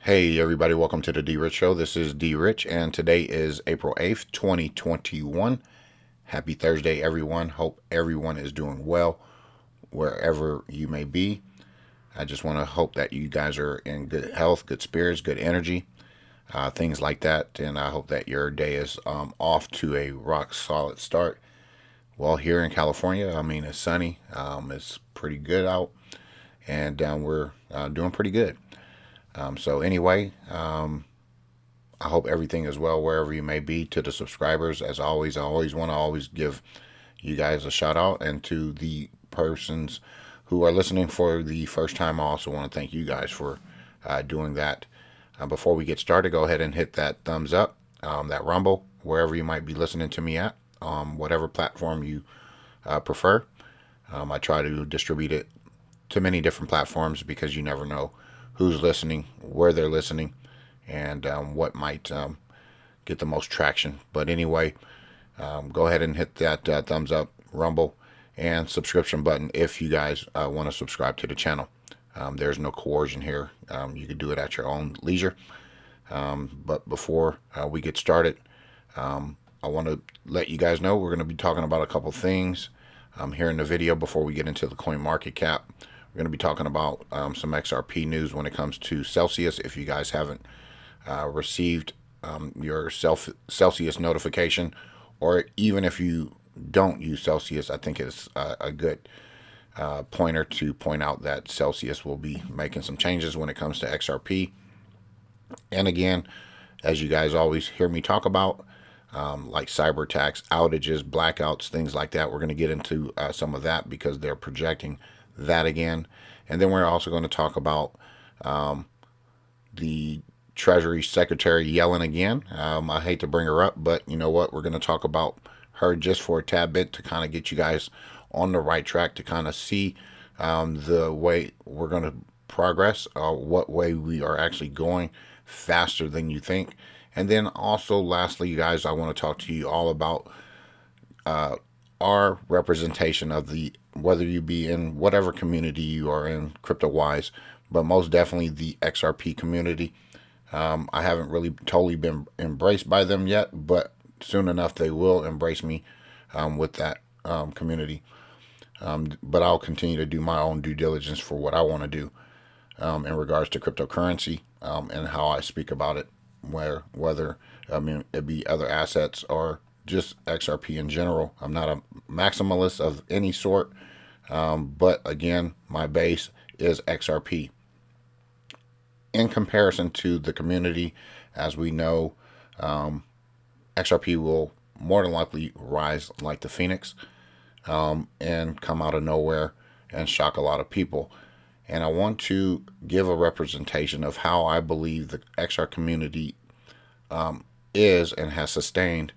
Hey everybody, welcome to the DRich Show. This is DRich and today is April 8th, 2021. Happy Thursday everyone. Hope everyone is doing well wherever you may be. I just want to hope that you guys are in good health, good spirits, good energy, things like that. And I hope that your day is off to a rock solid start. Well, here in California, it's sunny. It's pretty good out and we're doing pretty good. So anyway, I hope everything is well wherever you may be. To the subscribers, as always, I always want to always give you guys a shout out, and to the persons who are listening for the first time, I also want to thank you guys for doing that. Before we get started, go ahead and hit that thumbs up, that rumble, wherever you might be listening to me at, whatever platform you prefer. I try to distribute it to many different platforms because you never know who's listening, where they're listening, and what might get the most traction. But anyway, go ahead and hit that thumbs up, rumble, and subscription button if you guys want to subscribe to the channel. There's no coercion here. You can do it at your own leisure. But before we get started, I want to let you guys know we're going to be talking about a couple things here in the video before we get into the coin market cap. We're going to be talking about some XRP news when it comes to Celsius. If you guys haven't received your Celsius notification, or even if you don't use Celsius, I think it's a good pointer to point out that Celsius will be making some changes when it comes to XRP. And again, as you guys always hear me talk about, like cyber attacks, outages, blackouts, things like that. We're going to get into some of that because they're projecting that again. And then we're also going to talk about the Treasury Secretary Yellen again. I hate to bring her up, but you know what? We're going to talk about her just for a tad bit to kind of get you guys on the right track to kind of see the way we're going to progress, what way we are actually going faster than you think. And then also, lastly, you guys, I want to talk to you all about our representation of the, whether you be in whatever community you are in crypto wise, but most definitely the XRP community. I haven't really totally been embraced by them yet, but soon enough they will embrace me with that community. But I'll continue to do my own due diligence for what I want to do in regards to cryptocurrency and how I speak about it, whether it be other assets or just XRP in general. I'm not a maximalist of any sort, but again, my base is XRP. In comparison to the community, as we know, XRP will more than likely rise like the Phoenix and come out of nowhere and shock a lot of people. And I want to give a representation of how I believe the XR community is and has sustained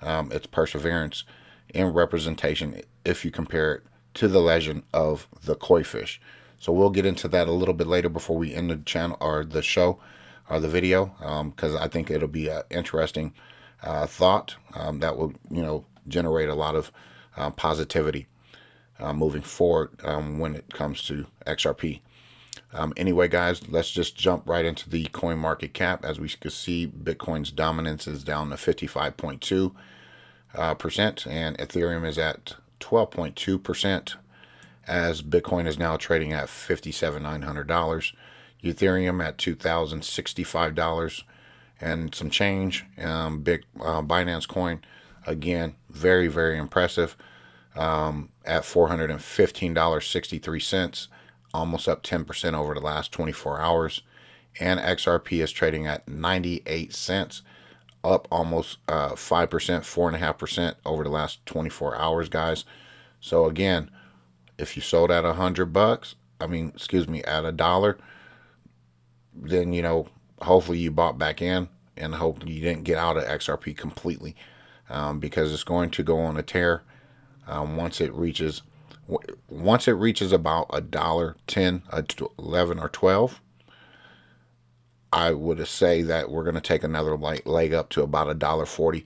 its perseverance in representation if you compare it to the legend of the koi fish. So we'll get into that a little bit later before we end the channel or the show or the video, because I think it'll be an interesting thought that will, generate a lot of positivity moving forward when it comes to XRP. Anyway, guys, let's just jump right into the coin market cap. As we can see, Bitcoin's dominance is down to 55.2%, and Ethereum is at 12.2%. As Bitcoin is now trading at $57,900, Ethereum at $2,065 and some change. Binance coin, again, very, very impressive, at $415.63, almost up 10% over the last 24 hours. And XRP is trading at 98 cents, up almost 5%, 4.5% over the last 24 hours, guys. So again, if you sold at $100, at $1, then hopefully you bought back in, and hope you didn't get out of XRP completely, because it's going to go on a tear once it reaches about $1.10, 11 or 12. I would say that we're going to take another leg up to about $1.40,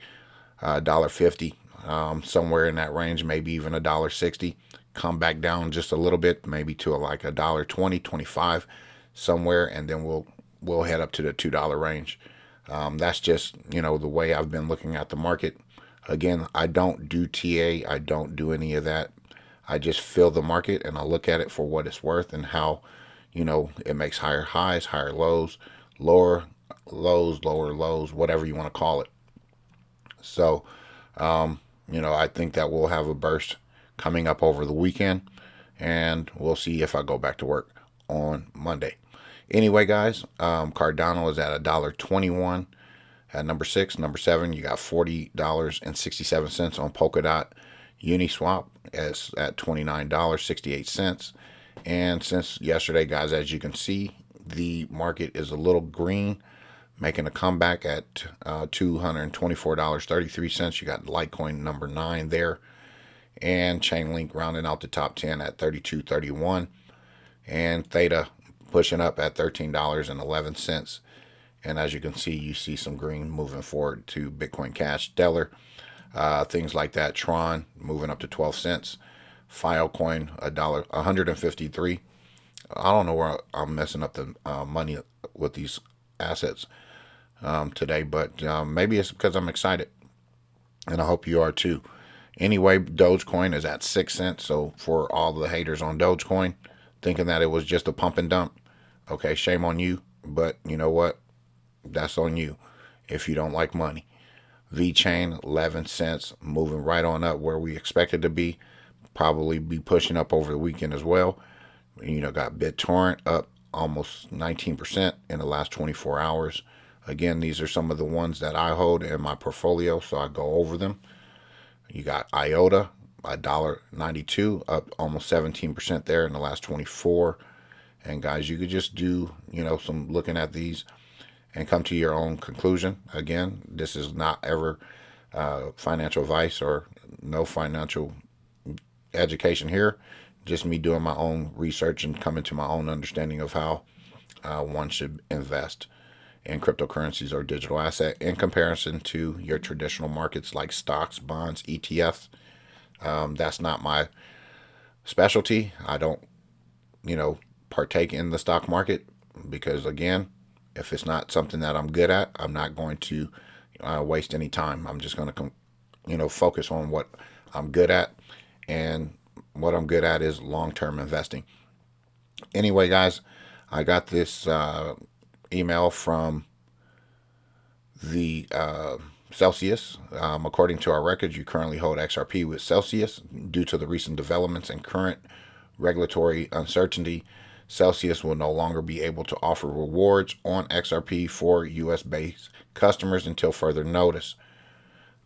$1.50, somewhere in that range, maybe even $1.60. Come back down just a little bit, maybe to like $1.20, 25, somewhere, and then we'll we'll head up to the $2 range. That's just, the way I've been looking at the market. Again, I don't do TA. I don't do any of that. I just feel the market and I look at it for what it's worth and how, it makes higher highs, higher lows, lower lows, lower lows, whatever you want to call it. So, I think that we'll have a burst coming up over the weekend, and we'll see if I go back to work on Monday. Anyway, guys, Cardano is at $1.21 at number 6. Number 7, you got $40.67 on Polkadot. Uniswap is at $29.68. And since yesterday, guys, as you can see, the market is a little green, making a comeback at $224.33. You got Litecoin number 9 there, and Chainlink rounding out the top 10 at $32.31, and Theta pushing up at $13.11. And as you can see, you see some green moving forward to Bitcoin Cash, Stellar, things like that. Tron moving up to 12 cents. Filecoin $1.53. I don't know where I'm messing up the money with these assets today, but maybe it's because I'm excited, and I hope you are too. Anyway, Dogecoin is at 6 cents. So for all the haters on Dogecoin, thinking that it was just a pump and dump, okay, shame on you. But you know what? That's on you if you don't like money. VeChain 11 cents, moving right on up where we expected to be. Probably be pushing up over the weekend as well. Got BitTorrent up almost 19% in the last 24 hours. Again, these are some of the ones that I hold in my portfolio, so I go over them. You got IOTA, $1.92, up almost 17% there in the last 24. And guys, you could just do, some looking at these and come to your own conclusion. Again, this is not ever financial advice or no financial education here. Just me doing my own research and coming to my own understanding of how one should invest in cryptocurrencies or digital asset in comparison to your traditional markets like stocks, bonds, ETFs. That's not my specialty. I don't, partake in the stock market because, again, if it's not something that I'm good at, I'm not going to waste any time. I'm just going to, focus on what I'm good at, and what I'm good at is long-term investing. Anyway, guys, I got this email from the Celsius. According to our records, you currently hold XRP with Celsius. Due to the recent developments and current regulatory uncertainty, Celsius will no longer be able to offer rewards on XRP for US-based customers until further notice.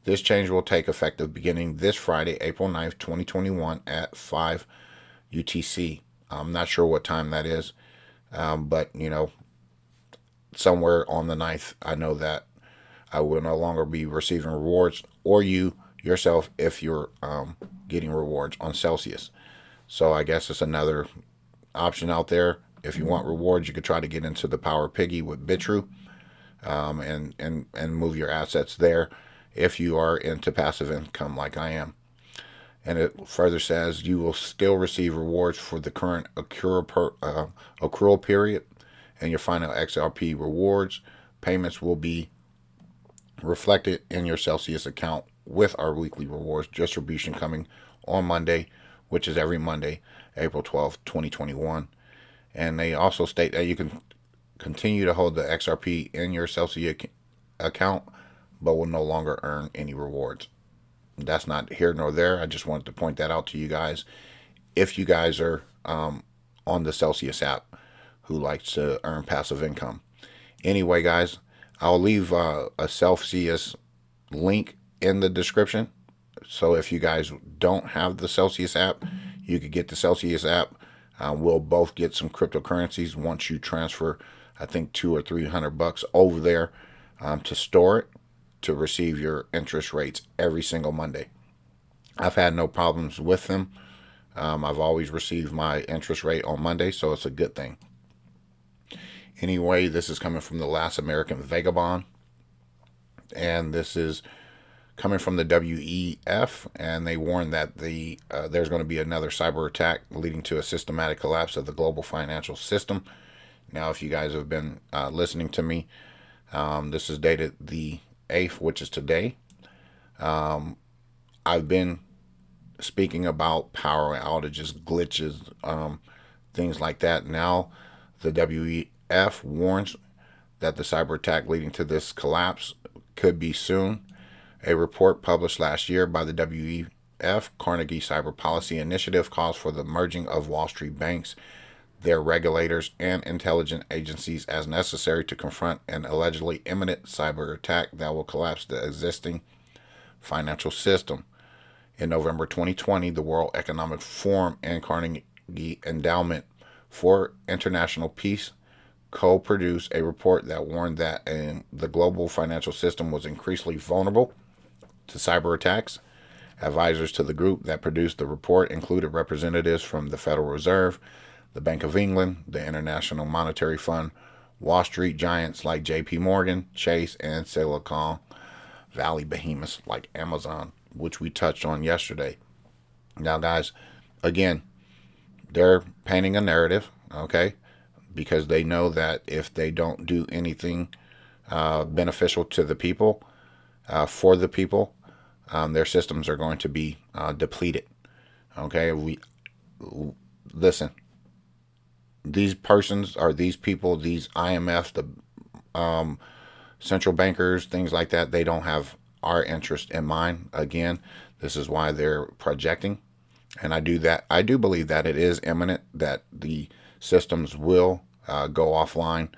This change will take effect beginning this Friday, April 9th, 2021 at 5 UTC. I'm not sure what time that is, but, somewhere on the 9th, I know that I will no longer be receiving rewards, or you yourself if you're getting rewards on Celsius. So I guess it's another option out there. If you want rewards, you could try to get into the Power Piggy with Bitrue, and move your assets there if you are into passive income like I am. And it further says you will still receive rewards for the current accrual period, and your final XRP rewards payments will be reflected in your Celsius account with our weekly rewards distribution coming on Monday, which is every Monday, April 12th, 2021. And they also state that you can continue to hold the XRP in your Celsius account, but will no longer earn any rewards. That's not here nor there. I just wanted to point that out to you guys. If you guys are on the Celsius app who likes to earn passive income. Anyway, guys, I'll leave a Celsius link in the description. So if you guys don't have the Celsius app, you could get the Celsius app. We'll both get some cryptocurrencies once you transfer, I think, $200 or $300 over there to store it, to receive your interest rates every single Monday. I've had no problems with them. I've always received my interest rate on Monday, so it's a good thing. Anyway, this is coming from the Last American Vagabond, and this is coming from the WEF, and they warn that there's going to be another cyber attack leading to a systematic collapse of the global financial system. Now, if you guys have been listening to me, this is dated the 8th, which is today. I've been speaking about power outages, glitches, things like that. Now, the WEF warns that the cyber attack leading to this collapse could be soon. A report published last year by the WEF Carnegie Cyber Policy Initiative calls for the merging of Wall Street banks, their regulators, and intelligence agencies as necessary to confront an allegedly imminent cyber attack that will collapse the existing financial system. In November 2020, the World Economic Forum and Carnegie Endowment for International Peace co-produced a report that warned that the global financial system was increasingly vulnerable to cyber attacks. Advisors to the group that produced the report included representatives from the Federal Reserve, the Bank of England, the International Monetary Fund, Wall Street giants like JP Morgan, Chase, and Silicon Valley behemoths like Amazon, which we touched on yesterday. Now, guys, again, they're painting a narrative, okay, because they know that if they don't do anything beneficial to the people, for the people, their systems are going to be depleted. Okay, listen. These persons are these people, these IMF, the central bankers, things like that. They don't have our interest in mind. Again, this is why they're projecting, and I do believe that it is imminent that the systems will go offline,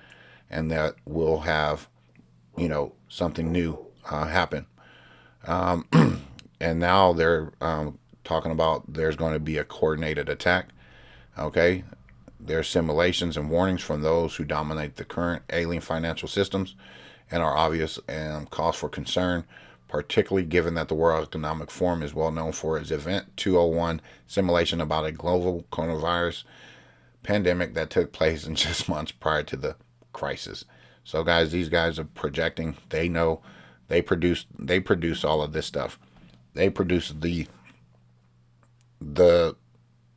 and that we'll have, something new happen. And now they're talking about there's going to be a coordinated attack. Okay, there's simulations and warnings from those who dominate the current alien financial systems, and are obvious cause for concern, particularly given that the World Economic Forum is well known for its Event 201 simulation about a global coronavirus pandemic that took place in just months prior to the crisis. So, guys, these guys are projecting. They know. They produce all of this stuff. They produce the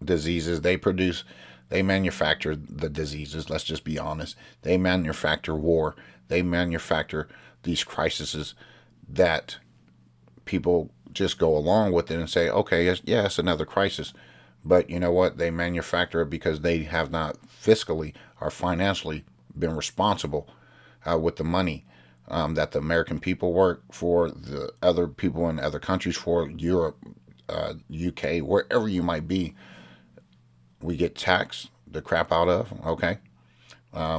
diseases. They manufacture the diseases. Let's just be honest. They manufacture war. They manufacture these crises that people just go along with it and say, okay, it's another crisis. But you know what? They manufacture it because they have not fiscally or financially been responsible with the money that the American people work for, the other people in other countries for, Europe, UK, wherever you might be. We get taxed the crap out of, okay?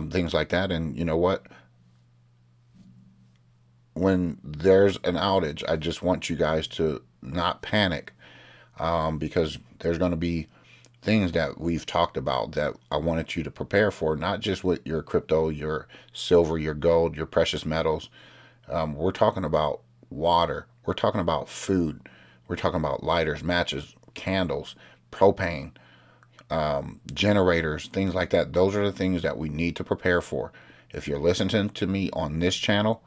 Things like that. And you know what? When there's an outage, I just want you guys to not panic, because there's going to be things that we've talked about that I wanted you to prepare for, not just with your crypto, your silver, your gold, your precious metals. We're talking about water. We're talking about food. We're talking about lighters, matches, candles, propane, generators, things like that. Those are the things that we need to prepare for. If you're listening to me on this channel,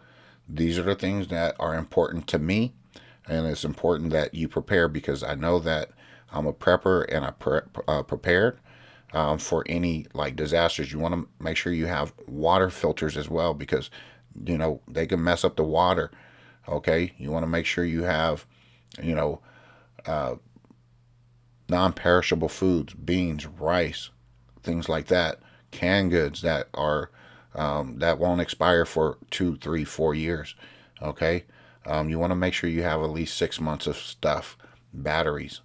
these are the things that are important to me, and it's important that you prepare, because I know that I'm a prepper, and I prepared for any like disasters. You want to make sure you have water filters as well, because they can mess up the water. Okay, you want to make sure you have non-perishable foods, beans, rice, things like that, canned goods that are that won't expire for 2, 3, 4 years. Okay, you want to make sure you have at least 6 months of stuff, batteries,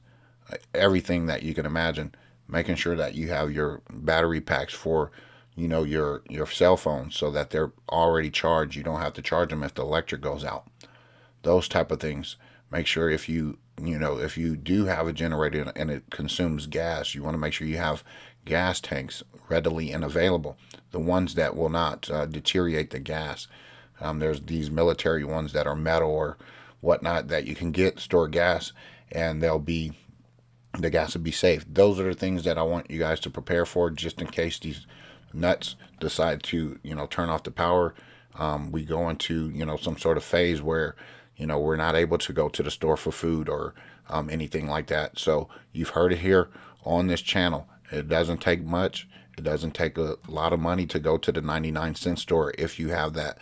everything that you can imagine. Making sure that you have your battery packs for your cell phone, so that they're already charged. You don't have to charge them if the electric goes out. Those type of things. Make sure if you do have a generator and it consumes gas, you want to make sure you have gas tanks readily and available. The ones that will not deteriorate the gas. There's these military ones that are metal or whatnot that you can store gas, and the gas will be safe. Those are the things that I want you guys to prepare for, just in case these nuts decide to turn off the power. We go into some sort of phase where we're not able to go to the store for food or anything like that. So you've heard it here on this channel. It doesn't take much. It doesn't take a lot of money to go to the 99-cent store if you have that.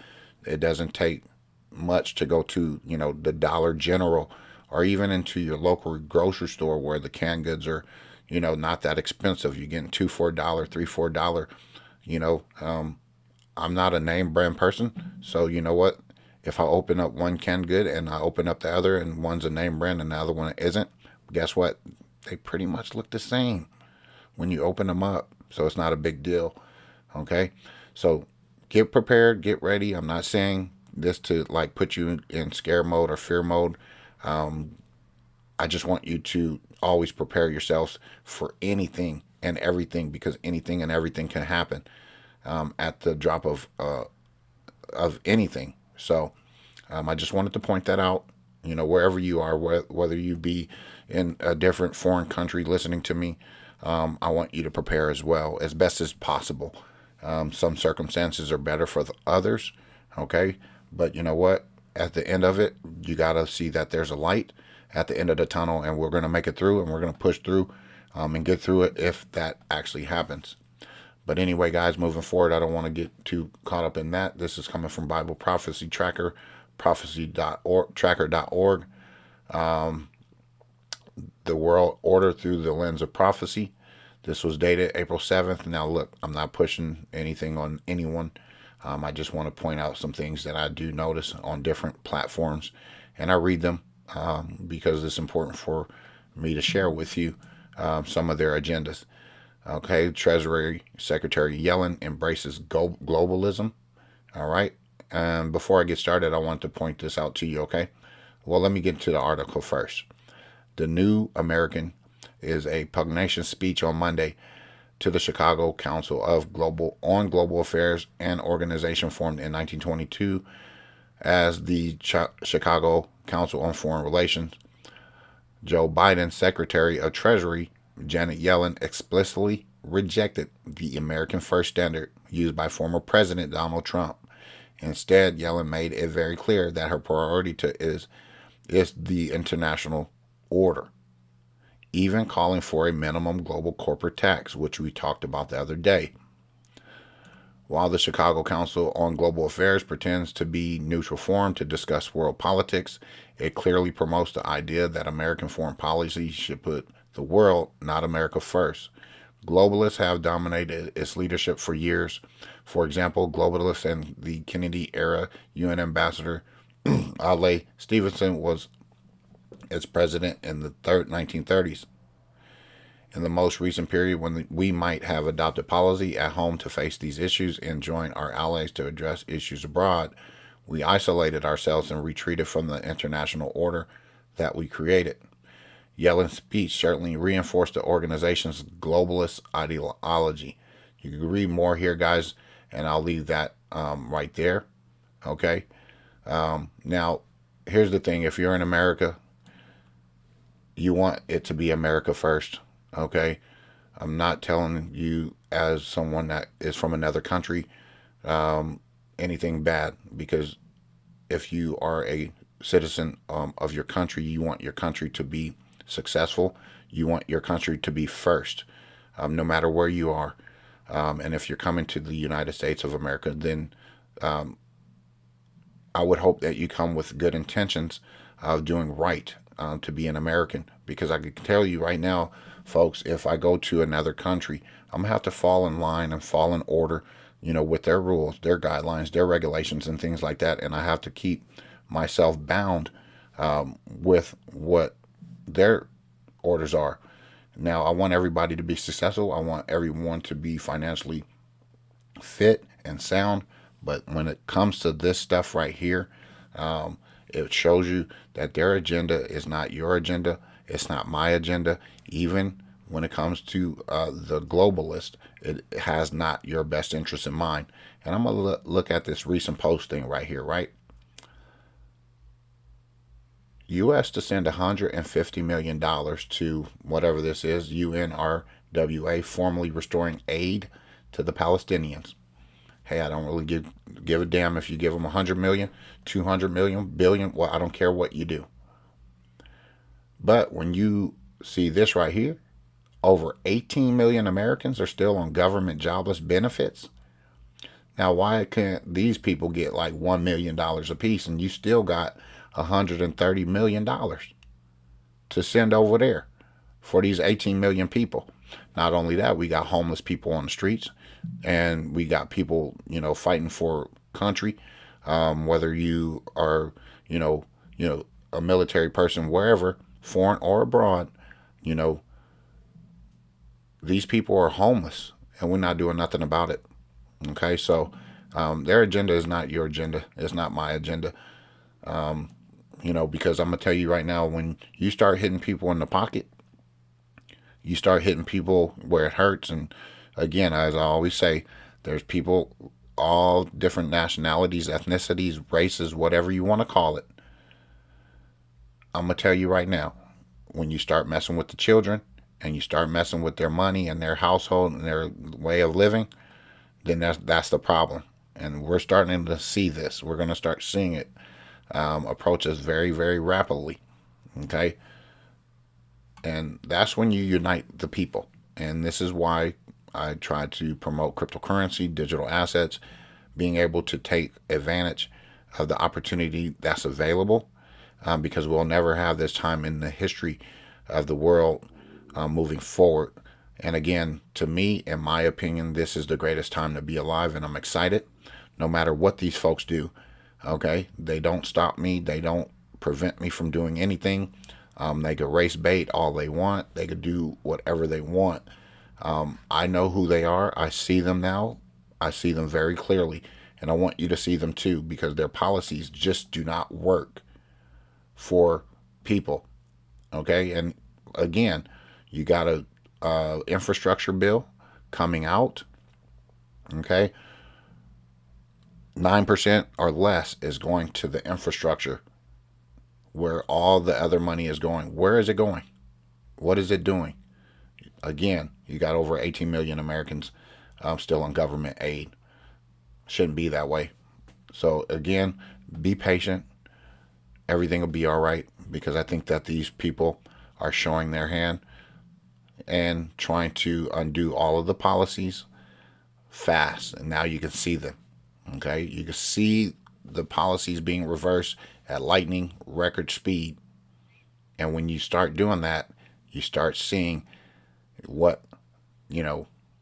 It doesn't take much to go to, the Dollar General or even into your local grocery store where the canned goods are, not that expensive. You're getting two for $1, three for $1. You know, I'm not a name brand person, so you know what? If I open up one canned good and I open up the other, and one's a name brand and the other one isn't, guess what? They pretty much look the same when you open them up, so it's not a big deal. Okay, so get prepared, get ready. I'm not saying this to like put you in scare mode or fear mode. I just want you to always prepare yourselves for anything and everything, because anything and everything can happen at the drop of anything. So I just wanted to point that out. Wherever you are, whether you be in a different foreign country listening to me, I want you to prepare as well as best as possible. Some circumstances are better for the others, okay? But you know what? At the end of it, you got to see that there's a light at the end of the tunnel, and we're going to make it through, and we're going to push through and get through it if that actually happens. But anyway, guys, moving forward, I don't want to get too caught up in that. This is coming from Bible Prophecy Tracker, tracker.org. The world order through the lens of prophecy. This was dated April 7th. Now, look, I'm not pushing anything on anyone. I just want to point out some things that I do notice on different platforms, and I read them because it's important for me to share with you some of their agendas. Okay, Treasury Secretary Yellen embraces globalism. All right, and before I get started, I want to point this out to you. Okay, well, let me get to the article first. The New American is a pugnacious speech on Monday to the Chicago Council of Global Affairs, an organization formed in 1922 as the Chicago Council on Foreign Relations. Joe Biden's Secretary of Treasury, Janet Yellen, explicitly rejected the American First standard used by former President Donald Trump. Instead, Yellen made it very clear that her priority is the international order, even calling for a minimum global corporate tax, which we talked about the other day. While the Chicago Council on Global Affairs pretends to be neutral forum to discuss world politics, it clearly promotes the idea that American foreign policy should put the world, not America, first. Globalists have dominated its leadership for years. For example, globalists and the Kennedy-era UN ambassador Ale Stevenson was its president in the 1930s. In the most recent period, when we might have adopted policy at home to face these issues and join our allies to address issues abroad, we isolated ourselves and retreated from the international order that we created. Yellen's speech certainly reinforced the organization's globalist ideology. You can read more here, guys, and I'll leave that right there. Okay? Now, here's the thing. If you're in America, you want it to be America first. Okay? I'm not telling you as someone that is from another country anything bad, because if you are a citizen of your country, you want your country to be successful. You want your country to be first, no matter where you are. And if you're coming to the United States of America, then I would hope that you come with good intentions of doing right to be an American. Because I can tell you right now, folks, if I go to another country, I'm going to have to fall in line and fall in order, with their rules, their guidelines, their regulations, and things like that. And I have to keep myself bound with what their orders are. Now, I want everybody to be successful. I want everyone to be financially fit and sound. But when it comes to this stuff right here, it shows you that their agenda is not your agenda. It's not my agenda. Even when it comes to the globalist, it has not your best interest in mind. And I'm going to look at this recent posting right here, right? U.S. to send $150 million to whatever this is, UNRWA, formally restoring aid to the Palestinians. Hey, I don't really give a damn if you give them 100 million, 200 million, billion. Well, I don't care what you do. But when you see this right here, over 18 million Americans are still on government jobless benefits. Now, why can't these people get like $1 million apiece and you still got $130 million to send over there for these 18 million people? Not only that, we got homeless people on the streets, and we got people, fighting for country. Whether you are, a military person, wherever, foreign or abroad, these people are homeless, and we're not doing nothing about it. Okay, so their agenda is not your agenda. It's not my agenda. Because I'm gonna tell you right now, when you start hitting people in the pocket, you start hitting people where it hurts. And again, as I always say, there's people, all different nationalities, ethnicities, races, whatever you want to call it. I'm gonna tell you right now, when you start messing with the children and you start messing with their money and their household and their way of living, then that's the problem. And we're starting to see this. We're going to start seeing it approach us very, very rapidly. Okay? And that's when you unite the people. And this is why I try to promote cryptocurrency, digital assets, being able to take advantage of the opportunity that's available, because we'll never have this time in the history of the world moving forward. And again, to me, in my opinion, this is the greatest time to be alive, and I'm excited no matter what these folks do. Okay? They don't stop me. They don't prevent me from doing anything. They could race bait all they want. They could do whatever they want. I know who they are. I see them now. I see them very clearly. And I want you to see them too, because their policies just do not work for people. Okay? And again, you got a infrastructure bill coming out. Okay? 9% or less is going to the infrastructure, where all the other money is going. Where is it going? What is it doing? Again, you got over 18 million Americans still on government aid. Shouldn't be that way. So again, be patient. Everything will be all right, because I think that these people are showing their hand and trying to undo all of the policies fast. And now you can see them. Okay, you can see the policies being reversed at lightning record speed. And when you start doing that, you start seeing what,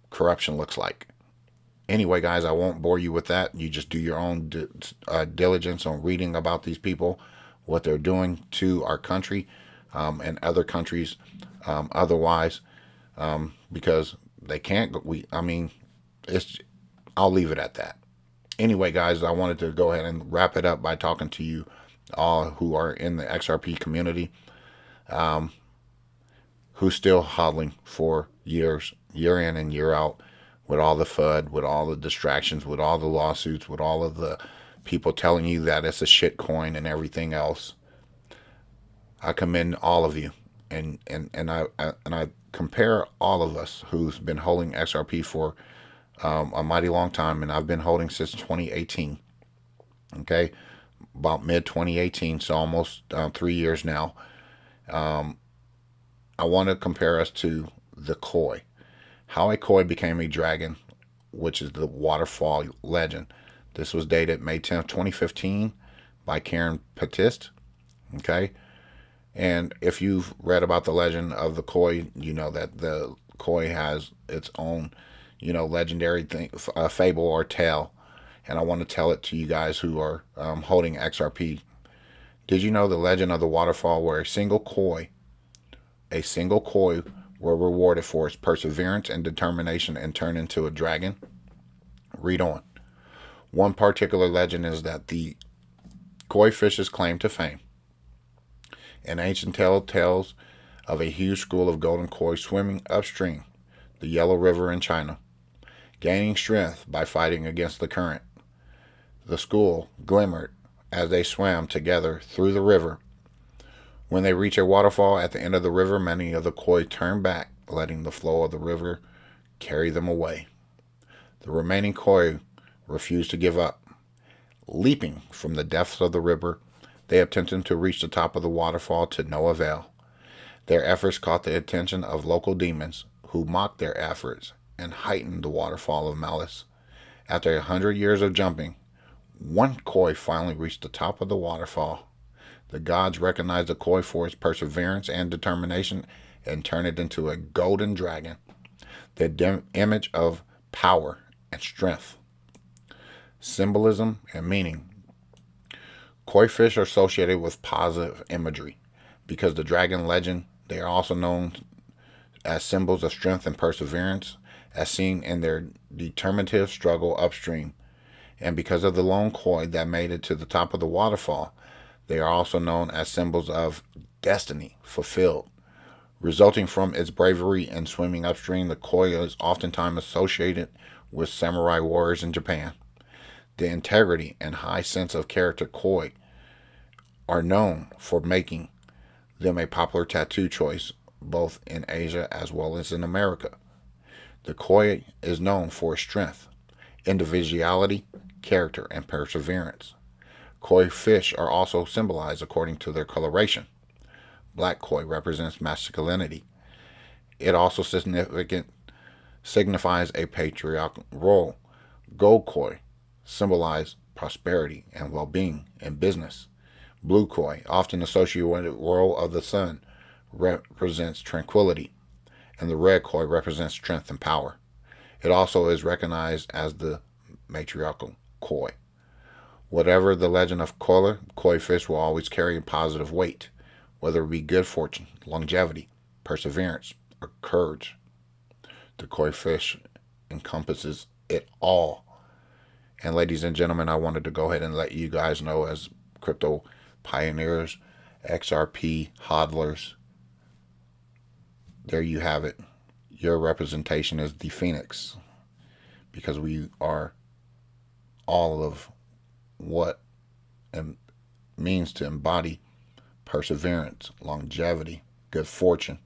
corruption looks like. Anyway, guys, I won't bore you with that. You just do your own diligence on reading about these people, what they're doing to our country and other countries otherwise, because they can't. I'll leave it at that. Anyway, guys, I wanted to go ahead and wrap it up by talking to you all who are in the XRP community, who's still hodling for years, year in and year out, with all the FUD, with all the distractions, with all the lawsuits, with all of the people telling you that it's a shit coin and everything else. I commend all of you, and I compare all of us who's been holding XRP for a mighty long time, and I've been holding since 2018. Okay, about mid 2018, so almost 3 years now. I want to compare us to the koi. How a koi became a dragon, which is the waterfall legend. This was dated May 10th, 2015 by Karen Patist. Okay, and if you've read about the legend of the koi, you know that the koi has its own legendary thing, fable or tale. And I want to tell it to you guys who are holding XRP. Did you know the legend of the waterfall, where a single koi were rewarded for its perseverance and determination and turned into a dragon? Read on. One particular legend is that the koi fish's claim to fame. An ancient tale tells of a huge school of golden koi swimming upstream the Yellow River in China, gaining strength by fighting against the current. The school glimmered as they swam together through the river. When they reach a waterfall at the end of the river, many of the koi turn back, letting the flow of the river carry them away. The remaining koi refused to give up. Leaping from the depths of the river, they attempted to reach the top of the waterfall, to no avail. Their efforts caught the attention of local demons, who mocked their efforts and heightened the waterfall of malice. After 100 years of jumping, one koi finally reached the top of the waterfall. The gods recognized the koi for its perseverance and determination and turned it into a golden dragon, the image of power and strength. Symbolism and meaning. Koi fish are associated with positive imagery. Because the dragon legend, they are also known as symbols of strength and perseverance, as seen in their determinative struggle upstream. And because of the lone koi that made it to the top of the waterfall, they are also known as symbols of destiny fulfilled. Resulting from its bravery in swimming upstream, the koi is oftentimes associated with samurai warriors in Japan. The integrity and high sense of character koi are known for making them a popular tattoo choice both in Asia as well as in America. The koi is known for its strength, individuality, character, and perseverance. Koi fish are also symbolized according to their coloration. Black koi represents masculinity. It also signifies a patriarchal role. Gold koi symbolize prosperity and well-being in business. Blue koi, often associated with the role of the sun, represents tranquility, and the red koi represents strength and power. It also is recognized as the matriarchal koi. Whatever the legend of koi fish will always carry a positive weight, whether it be good fortune, longevity, perseverance, or courage. The koi fish encompasses it all. And ladies and gentlemen, I wanted to go ahead and let you guys know, as crypto pioneers, XRP hodlers, there you have it. Your representation is the phoenix, because we are all of what it means to embody perseverance, longevity, good fortune,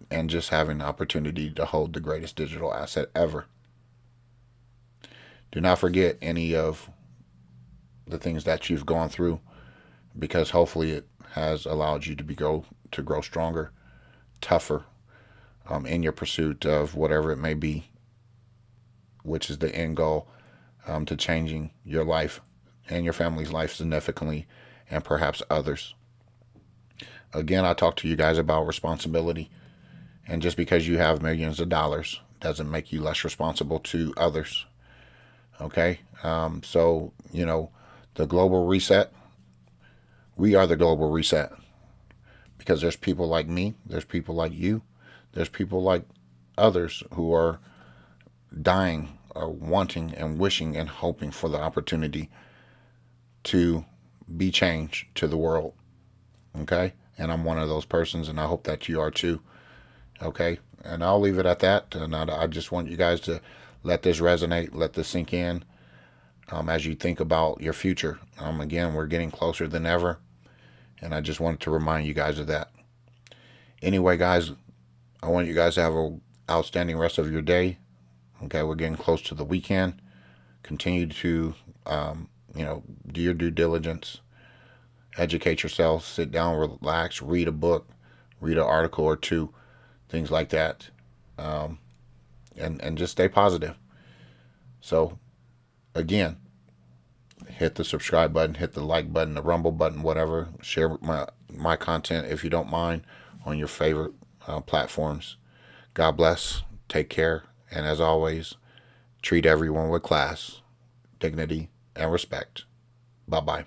and just having the opportunity to hold the greatest digital asset ever. Do not forget any of the things that you've gone through, because hopefully it has allowed you to grow stronger, tougher, in your pursuit of whatever it may be, which is the end goal, to changing your life and your family's life significantly, and perhaps others. Again, I talk to you guys about responsibility, and just because you have millions of dollars doesn't make you less responsible to others. Okay? So, the global reset, we are the global reset, because there's people like me, there's people like you, there's people like others who are dying or wanting and wishing and hoping for the opportunity to be change to the world. Okay? And I'm one of those persons, and I hope that you are too. Okay? And I'll leave it at that. And I just want you guys to let this resonate, let this sink in, as you think about your future. Again, we're getting closer than ever, and I just wanted to remind you guys of that. Anyway, guys, I want you guys to have an outstanding rest of your day. Okay, we're getting close to the weekend. Continue to, do your due diligence. Educate yourself. Sit down, relax, read a book, read an article or two, things like that. And just stay positive. So, again, hit the subscribe button, hit the like button, the rumble button, whatever. Share my content, if you don't mind, on your favorite platforms. God bless. Take care. And as always, treat everyone with class, dignity, and respect. Bye-bye.